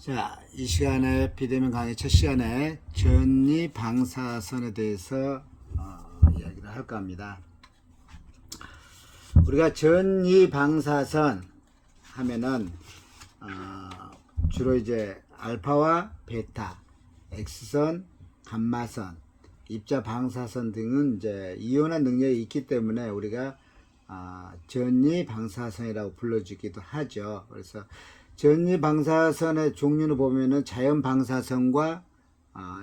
자, 이 시간에 비대면 강의 첫 시간에 전이 방사선에 대해서 이야기를 할까 합니다. 우리가 전이 방사선 하면은 주로 이제 알파와 베타, X선, 감마선, 입자 방사선 등은 이제 이온한 능력이 있기 때문에 우리가 전이 방사선이라고 불러주기도 하죠. 그래서 전이 방사선의 종류를 보면은 자연 방사선과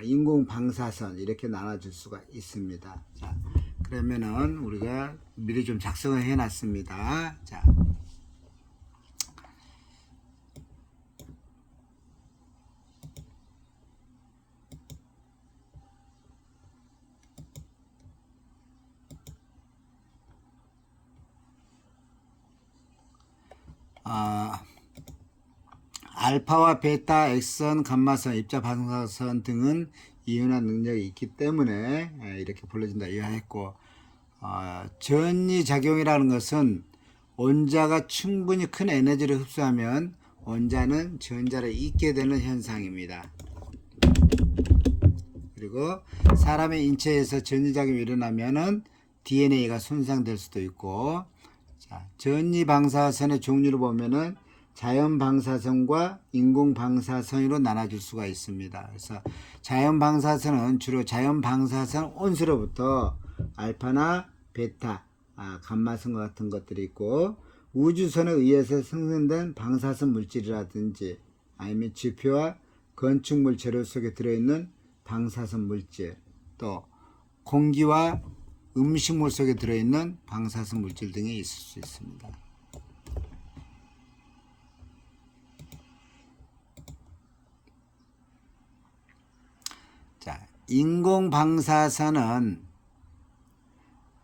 인공 방사선 이렇게 나눠질 수가 있습니다. 자, 그러면은 우리가 미리 좀 작성을 해 놨습니다. 자. 알파와 베타, X선, 감마선, 입자 방사선 등은 이온한 능력이 있기 때문에 이렇게 불러진다 이해했고, 전이 작용이라는 것은 원자가 충분히 큰 에너지를 흡수하면 원자는 전자를 잊게 되는 현상입니다. 그리고 사람의 인체에서 전이작용이 일어나면은 DNA가 손상될 수도 있고, 자, 전이 방사선의 종류를 보면은 자연 방사선과 인공 방사선으로 나눠질 수가 있습니다. 그래서 자연 방사선은 주로 자연 방사선 온수로부터 알파나 베타, 감마선 같은 것들이 있고, 우주선에 의해서 생성된 방사선 물질이라든지 아니면 지표와 건축물 재료 속에 들어있는 방사선 물질, 또 공기와 음식물 속에 들어있는 방사선 물질 등이 있을 수 있습니다. 자, 인공 방사선은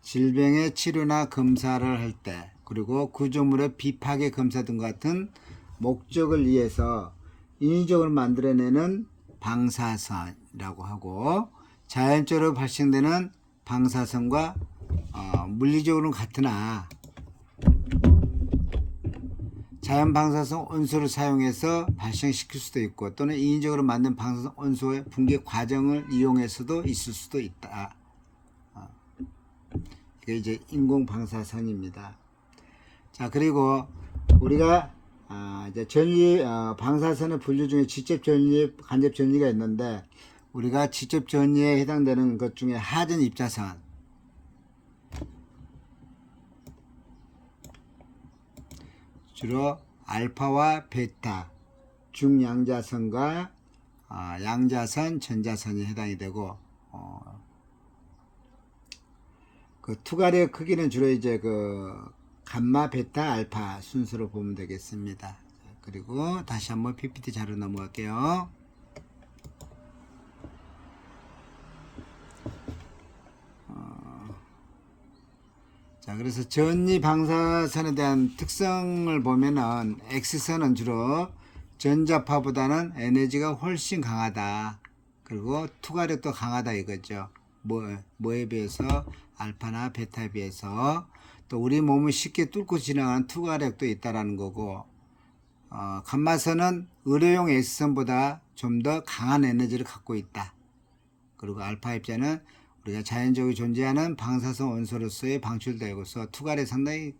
질병의 치료나 검사를 할 때, 그리고 구조물의 비파괴 검사 등 같은 목적을 위해서 인위적으로 만들어내는 방사선이라고 하고, 자연적으로 발생되는 방사선과 물리적으로는 같으나 자연 방사선 온수를 사용해서 발생시킬 수도 있고, 또는 인위적으로 만든 방사선 온수의 붕괴 과정을 이용해서도 있을 수도 있다. 이게 이제 인공 방사선입니다. 자, 그리고 우리가 이제 전기 방사선의 분류 중에 직접 전기, 간접 전기가 있는데, 우리가 직접 전기에 해당되는 것 중에 하전 입자선, 주로 알파와 베타, 중양자선과 양자선, 전자선이 해당이 되고, 그 투과의 크기는 주로 이제 그 감마, 베타, 알파 순서로 보면 되겠습니다. 그리고 다시 한번 PPT 자료 넘어갈게요. 자, 그래서 전이 방사선에 대한 특성을 보면은 X선은 주로 전자파보다는 에너지가 훨씬 강하다. 그리고 투과력도 강하다 이거죠. 뭐에 비해서? 알파나 베타에 비해서. 또 우리 몸을 쉽게 뚫고 지나가는 투과력도 있다라는 거고, 감마선은 의료용 X선보다 좀 더 강한 에너지를 갖고 있다. 그리고 알파 입자는 우리가 자연적으로 존재하는 방사선 원소로서의 방출되고서 투과력이 상당히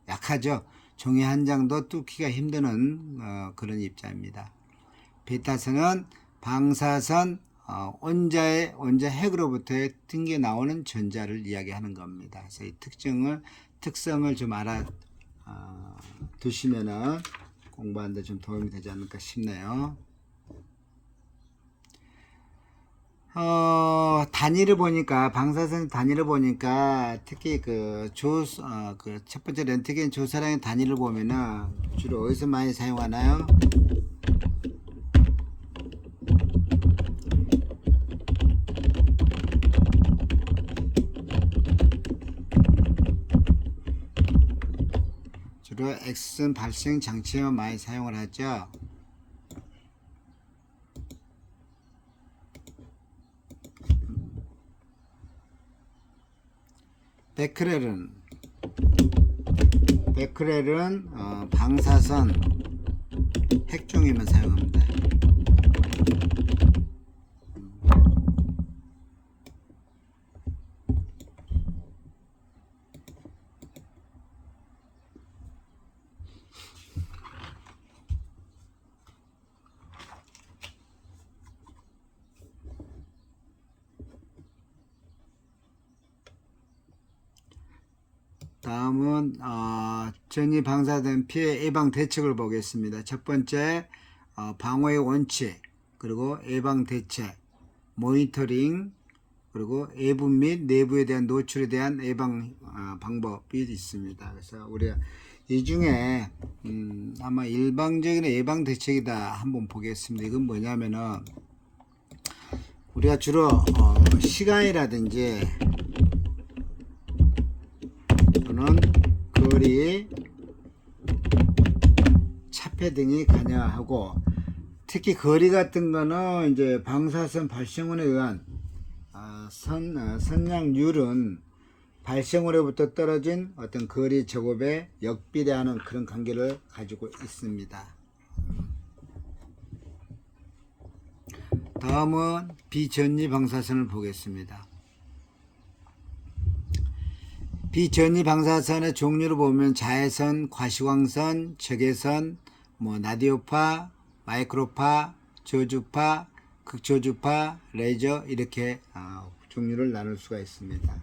약하죠. 종이 한 장도 뚫기가 힘드는 그런 입자입니다. 베타선은 방사선 원자 핵으로부터 튕겨 나오는 전자를 이야기하는 겁니다. 그래서 이 특성을 좀 알아 두시면은 공부하는데 좀 도움이 되지 않을까 싶네요. 단위를 보니까, 방사선 단위를 보니까, 특히 그 첫 번째 렌트겐 조사량의 단위를 보면은 주로 어디서 많이 사용하나요? 주로 X선 발생 장치에만 많이 사용을 하죠. 베크렐은 방사선 택종에만 사용합니다. 다음은 전이 방사된 피해 예방 대책을 보겠습니다. 첫 번째 방호의 원칙, 그리고 예방 대책, 모니터링, 그리고 외부 및 내부에 대한 노출에 대한 예방 방법이 있습니다. 그래서 우리가 이 중에 아마 일방적인 예방 대책이다 한번 보겠습니다. 이건 뭐냐면은 우리가 주로 시간이라든지 또는 거리, 차폐 등이 관여하고, 특히 거리 같은 거는 이제 방사선 발생원에 의한 선량률은 발생원에부터 떨어진 어떤 거리 제곱에 역비례하는 그런 관계를 가지고 있습니다. 다음은 비전지 방사선을 보겠습니다. 비전지 방사선의 종류를 보면 자외선, 과시광선, 적외선, 라디오파, 마이크로파, 저주파, 극저주파, 레이저 이렇게 종류를 나눌 수가 있습니다.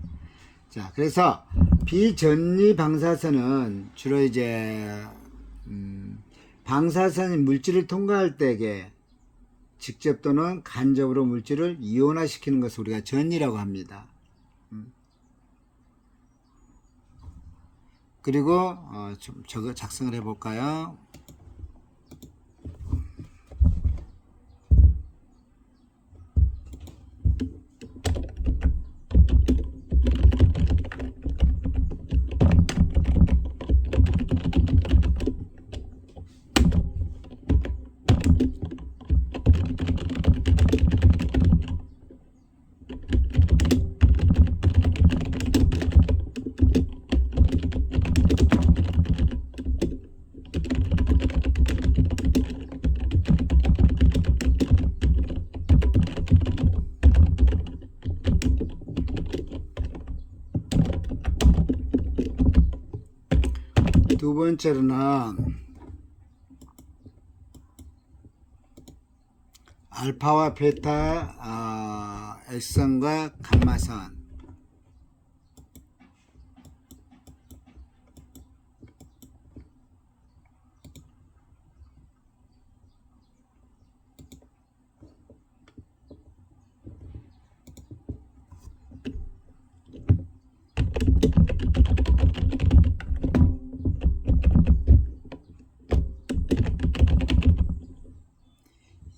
자, 그래서 비전지 방사선은 주로 이제 방사선이 물질을 통과할 때에 직접 또는 간접으로 물질을 이온화시키는 것을 우리가 전이라고 합니다. 그리고 좀 저거 작성을 해 볼까요? 두 번째로는 알파와 베타 X선과 감마선,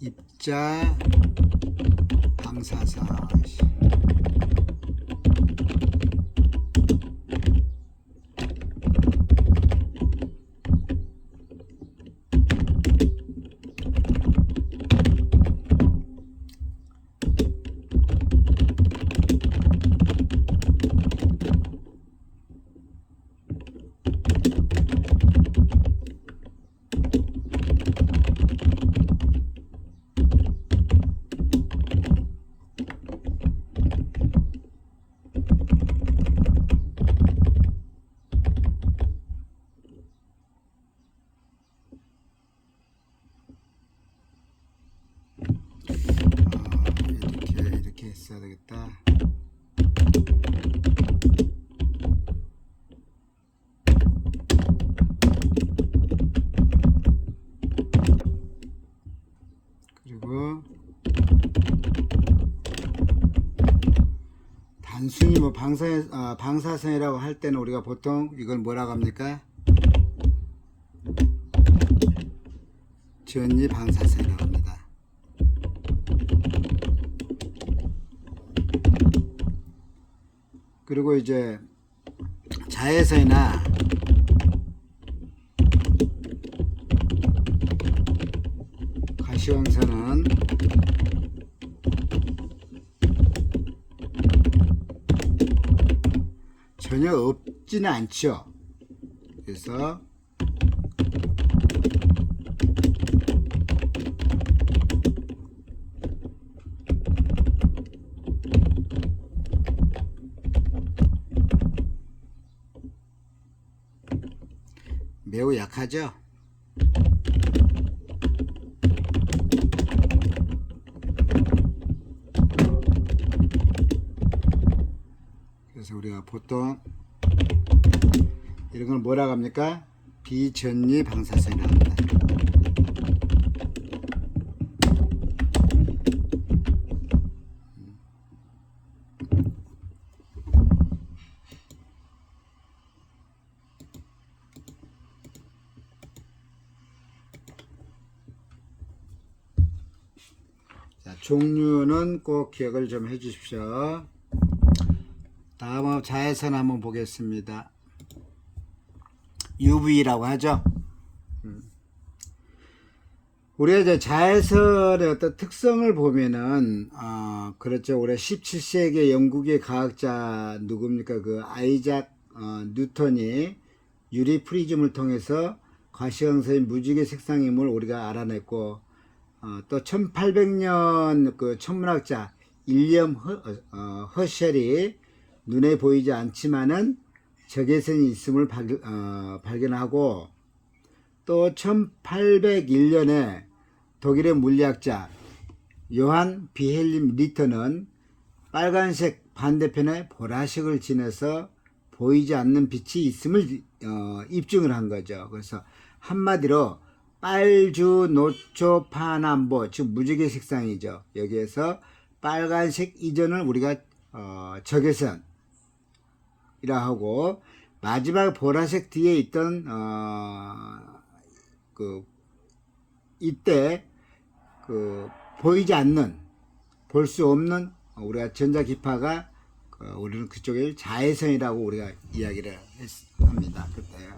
입자 방사선, 이렇게 했어야 되겠다. 그리고 단순히 방사선이라고 할 때는 우리가 보통 이걸 뭐라고 합니까? 전지 방사선이라고 합니다. 그리고 이제 자외선이나 가시광선은 전혀 없지는 않죠. 그래서 매우 약하죠. 그래서 우리가 보통 이런 걸 뭐라고 합니까? 비전지 방사선이라고 합니다. 자, 종류는 꼭 기억을 좀 해 주십시오. 다음은 자외선 한번 보겠습니다. UV라고 하죠. 우리가 이제 자외선의 어떤 특성을 보면은, 그렇죠. 올해 17세기 영국의 과학자 누굽니까? 그 아이작 뉴턴이 유리 프리즘을 통해서 과시광선의 무지개 색상임을 우리가 알아냈고, 또 1800년 그 천문학자 일리엄 허셜이 눈에 보이지 않지만은 적외선이 있음을 발견하고, 또 1801년에 독일의 물리학자 요한 비헬림 리터는 빨간색 반대편에 보라색을 지내서 보이지 않는 빛이 있음을 입증을 한 거죠. 그래서 한마디로 빨주 노초 파남보, 즉 무지개 색상이죠. 여기에서 빨간색 이전을 우리가 적외선이라 하고, 마지막 보라색 뒤에 있던 이때 보이지 않는, 볼 수 없는 우리가 전자기파가 우리는 그쪽에 자외선이라고 우리가 이야기를 합니다. 그때.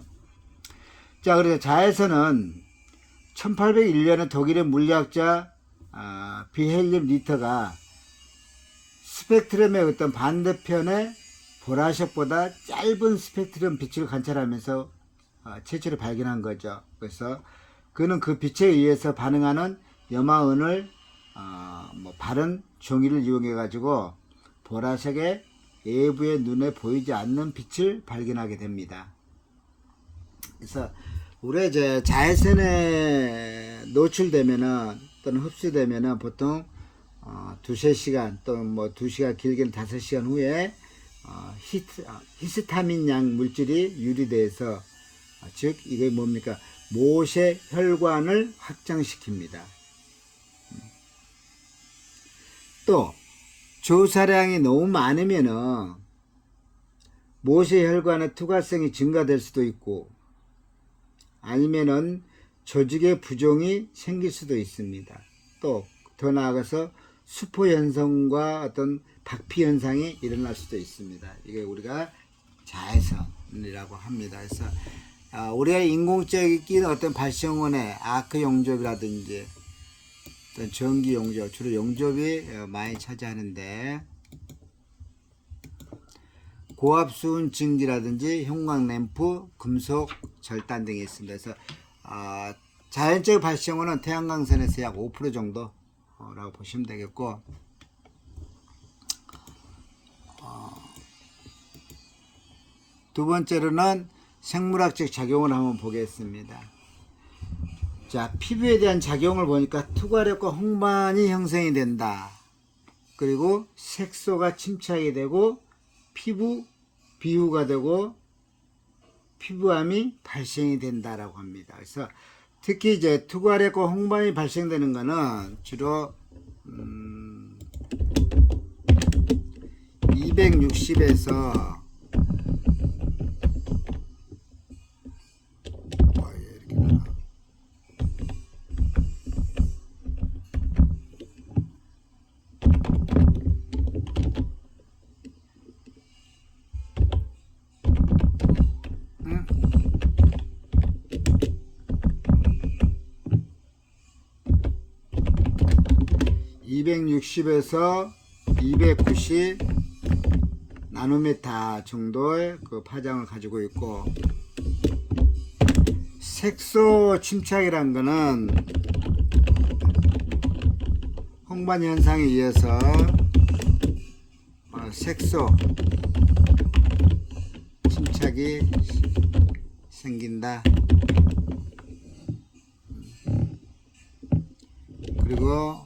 자, 그래서 자외선은 1801년에 독일의 물리학자 비헬림 리터가 스펙트럼의 어떤 반대편에 보라색보다 짧은 스펙트럼 빛을 관찰하면서 최초로 발견한 거죠. 그래서 그는 그 빛에 의해서 반응하는 염화은을 바른 종이를 이용해 가지고 보라색의 외부의 눈에 보이지 않는 빛을 발견하게 됩니다. 그래서 우리 이제 자외선에 노출되면은 또는 흡수되면은 보통 두세 시간 또는 뭐 2시간 길게는 5시간 후에 히스타민 양 물질이 유리돼서, 즉 이게 뭡니까? 모세 혈관을 확장시킵니다. 또 조사량이 너무 많으면은 모세 혈관의 투과성이 증가될 수도 있고, 아니면은 조직의 부종이 생길 수도 있습니다. 또 더 나아가서 수포 현상과 어떤 박피 현상이 일어날 수도 있습니다. 이게 우리가 자외선이라고 합니다. 그래서 우리가 인공적인 어떤 발생원의 아크 용접이라든지 어떤 전기 용접, 주로 용접이 많이 차지하는데, 고압수은 증기라든지 형광램프, 금속, 절단 등이 있습니다. 그래서 자연적 발생원은 태양광선에서 약 5% 정도라고 보시면 되겠고, 두 번째로는 생물학적 작용을 한번 보겠습니다. 자, 피부에 대한 작용을 보니까 투과력과 홍반이 형성이 된다. 그리고 색소가 침착이 되고 피부 비후가 되고 피부암이 발생이 된다라고 합니다. 그래서 특히 이제 투과력과 홍반이 발생되는 것은 주로 260에서 260에서 290 나노미터 정도의 그 파장을 가지고 있고, 색소 침착이란 거는 홍반 현상에 의해서 색소 침착이 생긴다 그리고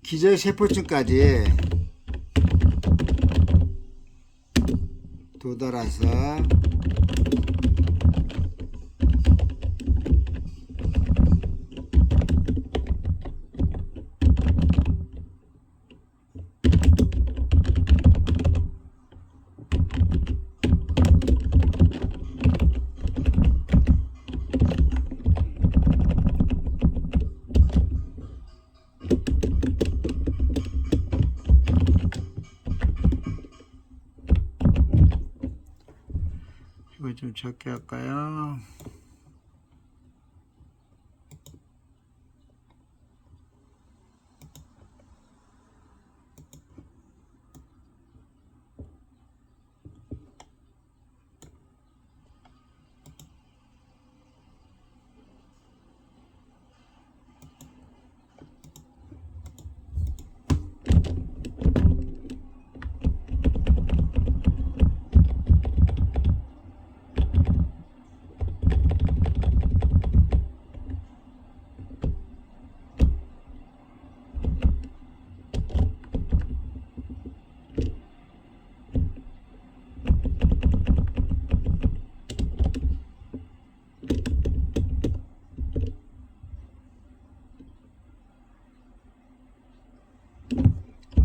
기저세포층까지 도달해서 이거 좀 적게 할까요?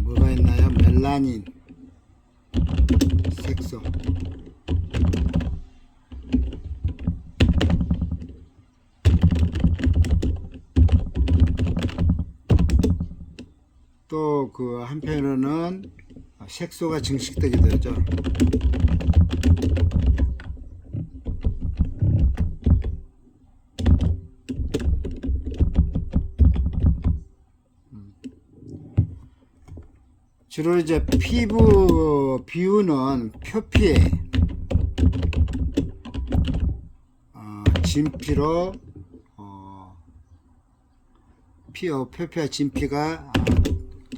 뭐가 있나요? 멜라닌, 색소. 또 그 한편으로는 색소가 증식되게 되죠. 주로 이제 피부 비우는 표피에 진피로 표피와 진피가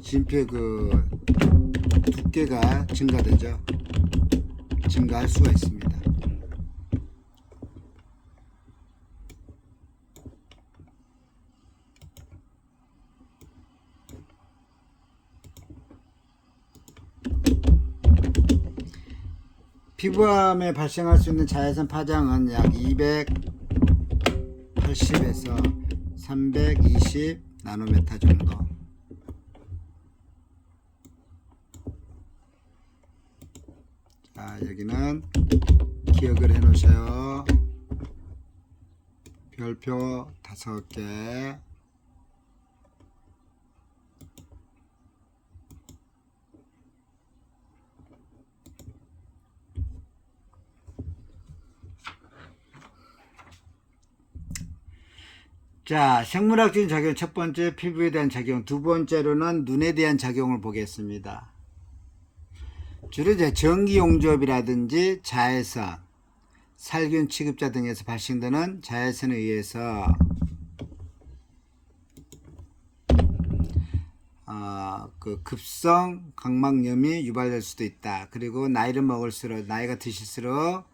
진피의 그 두께가 증가되죠. 증가할 수가 있습니다. 피부암에 발생할 수 있는 자외선 파장은 약 280에서 320 나노메타 정도. 자, 여기는 기억을 해 놓으세요. 별표 5개. 자, 생물학적인 작용 첫 번째 피부에 대한 작용, 두 번째로는 눈에 대한 작용을 보겠습니다. 주로 이제 전기용접이라든지 자외선, 살균 취급자 등에서 발생되는 자외선에 의해서 그 급성 각막염이 유발될 수도 있다. 그리고 나이를 먹을수록, 나이가 드실수록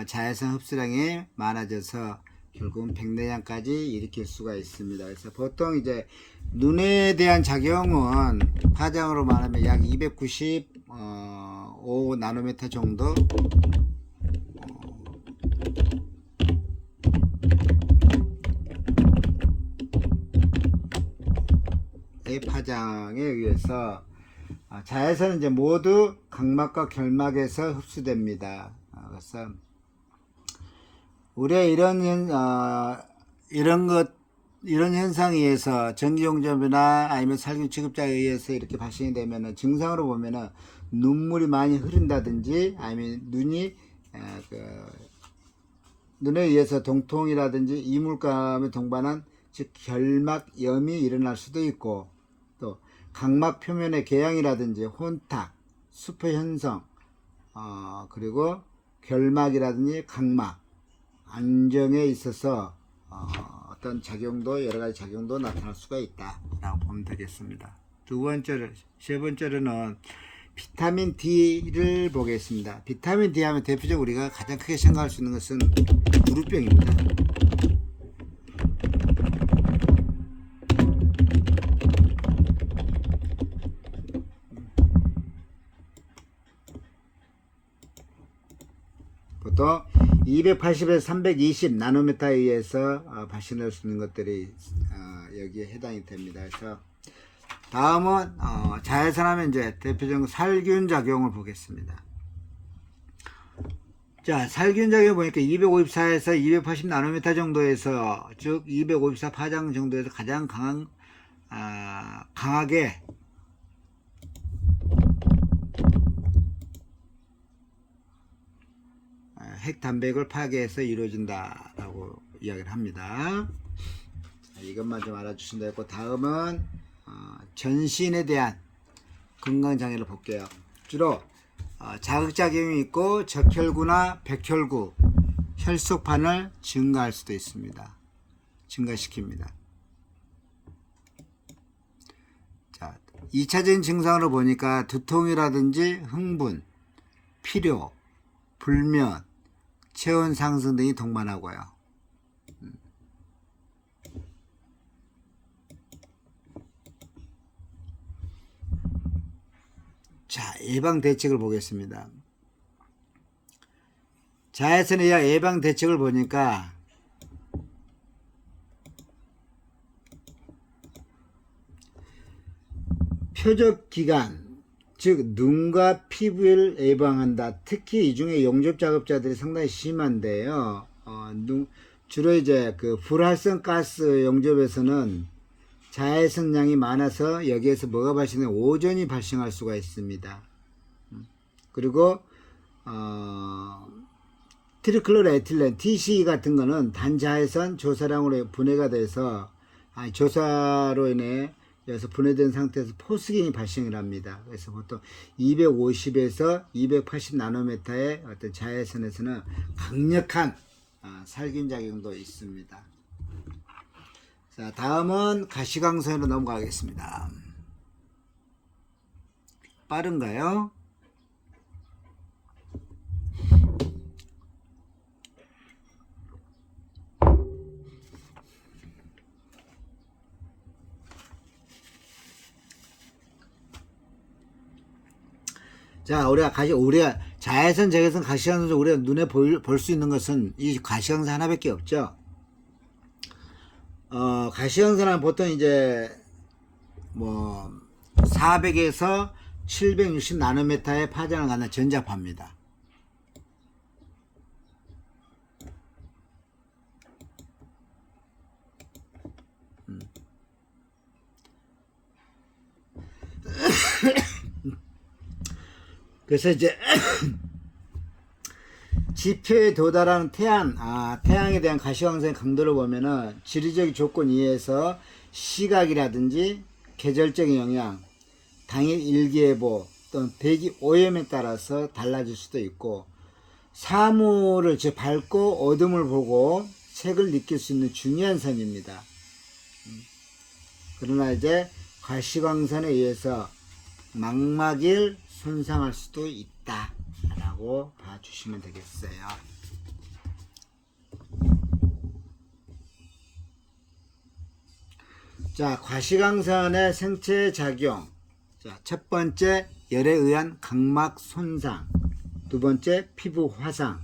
자외선 흡수량이 많아져서 결국은 백내장까지 일으킬 수가 있습니다. 그래서 보통 이제 눈에 대한 작용은 파장으로 말하면 약 295 나노메타 정도 의 파장에 의해서 자외선은 이제 모두 각막과 결막에서 흡수됩니다. 그래서 우리가 이런 현상에 의해서 전기용접이나 아니면 살균 취급자에 의해서 이렇게 발생이 되면은 증상으로 보면은 눈물이 많이 흐른다든지 아니면 눈에 의해서 동통이라든지 이물감에 동반한 즉 결막염이 일어날 수도 있고, 또 각막 표면의 개양이라든지 혼탁, 수포 현성, 그리고 결막이라든지 각막 안정에 있어서 어떤 작용도, 여러 가지 작용도 나타날 수가 있다라고 보면 되겠습니다. 세 번째로는 비타민 D를 보겠습니다. 비타민 D 하면 대표적으로 우리가 가장 크게 생각할 수 있는 것은 무릎병입니다. 보통 280에서 320 나노미터에 의해서 발생할 수 있는 것들이 여기에 해당이 됩니다. 그래서 다음은 자외선하면 이제 대표적인 살균 작용을 보겠습니다. 자, 살균 작용 보니까 254에서 280 나노미터 정도에서, 즉 254 파장 정도에서 가장 강하게 핵단백을 파괴해서 이루어진다라고 이야기를 합니다. 자, 이것만 좀 알아주시면 되고, 다음은 전신에 대한 건강장애를 볼게요. 주로 자극작용이 있고 적혈구나 백혈구, 혈소판을 증가할 수도 있습니다. 증가시킵니다. 자, 2차적인 증상으로 보니까 두통이라든지 흥분, 피로, 불면, 체온 상승 등이 동반하고요. 자, 예방 대책을 보겠습니다. 자외선에 의한 예방 대책을 보니까 표적 기간, 즉 눈과 피부를 예방한다. 특히 이 중에 용접 작업자들이 상당히 심한데요. 주로 이제 그 불활성 가스 용접에서는 자외선량이 많아서 여기에서 뭐가 발생해? 오존이 발생할 수가 있습니다. 그리고 트리클로레틸렌 TC 같은 거는 단자외선 조사량으로 분해가 돼서 조사로 인해 여기서 분해된 상태에서 포스갱이 발생을 합니다. 그래서 보통 250에서 280 나노미터의 어떤 자외선에서는 강력한 살균 작용도 있습니다. 자, 다음은 가시광선으로 넘어가겠습니다. 빠른가요? 자, 우리가 자외선, 적외선, 가시광선 중 우리가 눈에 볼 수 있는 것은 이 가시광선 하나밖에 없죠. 가시광선은 보통 이제 400에서 760 나노미터의 파장을 갖는 전자파입니다. 그래서 이제 지표에 도달하는 태양에 대한 가시광선의 강도를 보면은 지리적 조건 이하에서 시각이라든지 계절적인 영향, 당일 일기예보 또는 대기 오염에 따라서 달라질 수도 있고, 사물을 즉 밝고 어둠을 보고 색을 느낄 수 있는 중요한 선입니다. 그러나 이제 가시광선에 의해서 망막을 손상할 수도 있다 라고 봐주시면 되겠어요. 자, 가시광선의 생체 작용. 자, 첫 번째, 열에 의한 각막 손상. 두 번째, 피부 화상.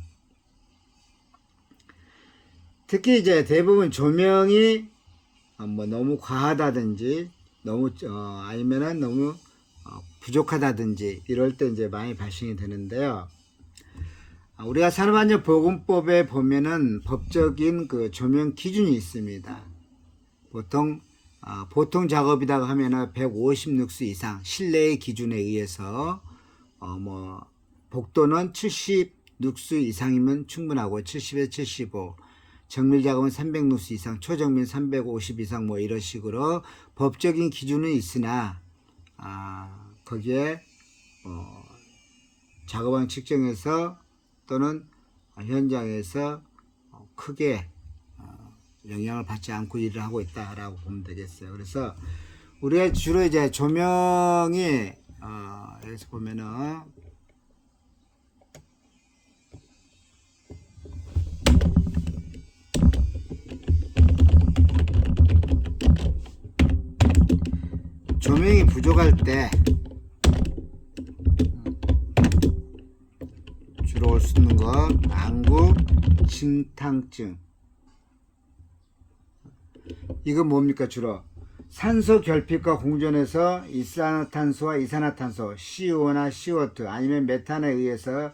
특히 이제 대부분 조명이 너무 과하다든지 아니면은 너무 부족하다든지 이럴 때 이제 많이 발생이 되는데요. 우리가 산업안전보건법에 보면은 법적인 그 조명 기준이 있습니다. 보통 작업이라고 하면은 150룩스 이상 실내의 기준에 의해서 복도는 70룩스 이상이면 충분하고 70에서 75, 정밀 작업은 300룩스 이상, 초정밀 350 이상 이런 식으로 법적인 기준은 있으나 거기에 작업왕 측정에서 또는 현장에서 크게 영향을 받지 않고 일을 하고 있다라고 보면 되겠어요. 그래서 우리가 주로 이제 조명이 여기서 보면은 조명이 부족할 때 주로 올 수 있는 것, 안구, 진탕증. 이건 뭡니까? 주로 산소 결핍과 공존에서 이산화탄소와 이산화탄소 CO2나 CO2 아니면 메탄에 의해서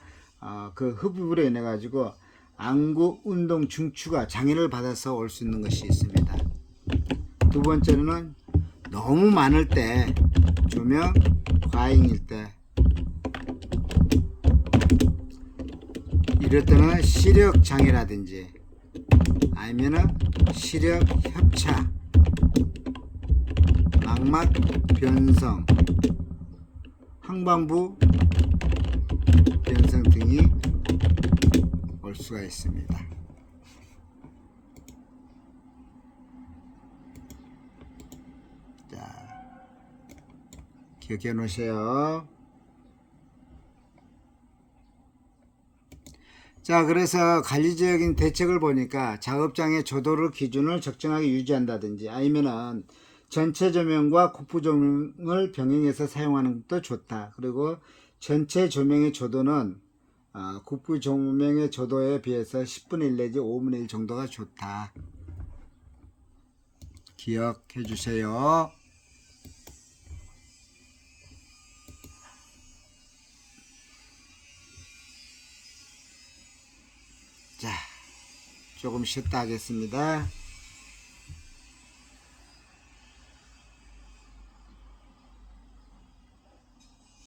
그 흡입으로 인해 가지고 안구 운동 중추가 장애를 받아서 올 수 있는 것이 있습니다. 두 번째로는 너무 많을 때, 조명 과잉일 때, 이럴 때는 시력 장애라든지 아니면은 시력 협차, 망막 변성, 항반부 변성 등이 올 수가 있습니다. 자, 기억해 놓으세요. 자, 그래서 관리적인 대책을 보니까 작업장의 조도를 기준을 적정하게 유지한다든지 아니면은 전체 조명과 국부 조명을 병행해서 사용하는 것도 좋다. 그리고 전체 조명의 조도는 국부 조명의 조도에 비해서 10분의 1 내지 5분의 1 정도가 좋다. 기억해 주세요. 자, 조금 쉬었다 하겠습니다.